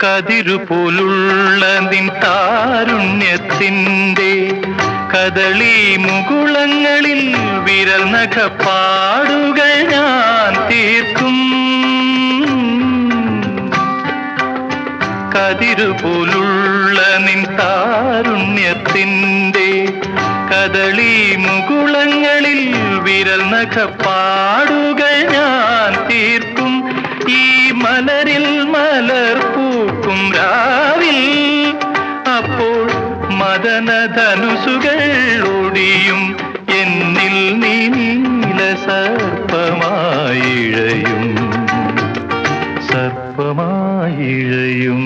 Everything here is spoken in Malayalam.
കതിരുപോലുള്ള നിൻ താരുണ്യത്തിൻ്റെ കദളി മുകുളങ്ങളിൽ വിരൽ നഖപ്പാടുകൾ ഞാൻ തീർക്കും. കതിരുപോലുള്ള നിൻ താരുണ്യത്തിൻ്റെ കദളി മുകുളങ്ങളിൽ വിരൽ നഖപ്പാടുകൾ ഞാൻ തീർക്കും. ഈ മലരിൽ മലർ പൂക്കും രാവിൽ അപ്പോൾ മദനധനുസുകൾ ഒടിയും. എന്നിൽ നീ നീല സർപ്പമായിഴയും, സർപ്പമായിഴയും.